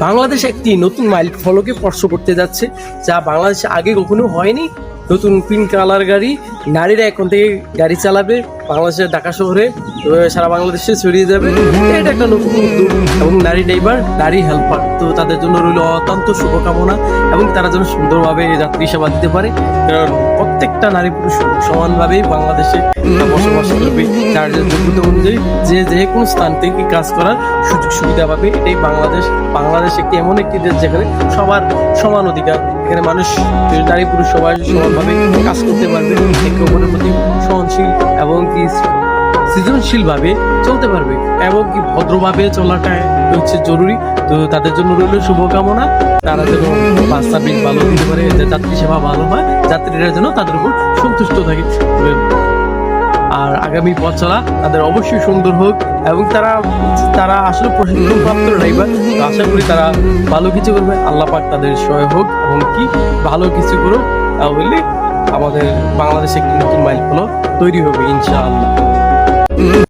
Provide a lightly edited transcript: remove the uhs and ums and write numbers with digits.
বাংলাদেশ একটি নতুন মাইল ফলকে স্পর্শ করতে যাচ্ছে, যা বাংলাদেশে আগে কখনো হয়নি। নতুন পিঙ্ক কালার গাড়ি, নারীরা এখন থেকে গাড়ি চালাবে বাংলাদেশের ঢাকা শহরে, সারা বাংলাদেশে ছড়িয়ে যাবে। এটা একটা নতুন উদ্যোগ এবং নারী ড্রাইভার, নারী হেল্পার, তো তাদের জন্য রইল অত্যন্ত শুভকামনা এবং তারা যেন সুন্দরভাবে যাত্রী সেবা দিতে পারে। কারণ প্রত্যেকটা নারী পুরুষ সমানভাবেই বাংলাদেশে বসবাস করবে, যার যার যোগ্যতা অনুযায়ী যে কোনো স্থান থেকে কাজ করার সুযোগ সুবিধা পাবে। এটাই বাংলাদেশ একটি এমন একটি দেশ যেখানে সবার সমান অধিকার, এখানে মানুষ নারী পুরুষ সবাই সমানভাবে কাজ করতে পারবে, একে অপরের প্রতি সহনশীল এবং কি সৃজনশীল ভাবে চলতে পারবে এবং কি ভদ্রভাবে চলাটা হচ্ছে জরুরি। তো তাদের জন্য রইল শুভকামনা, তারা যেন বাস সার্ভিস ভালো দিতে পারে, যাত্রী সেবা ভালো হয়, যাত্রীরা যেন তাদের উপর সন্তুষ্ট থাকে। আর আগামী পথ চলা তাদের অবশ্যই সুন্দর হোক এবং তারা আসলে প্রশিক্ষণপ্রাপ্ত ড্রাইভার, তো আশা করি তারা ভালো কিছু করবে। আল্লাহ পাক তাদের সহায় হোক এবং কি ভালো কিছু করুক, তাহলে আমাদের বাংলাদেশে একটি নতুন মাইল ফলক তৈরি হবে ইনশাআল্লাহ।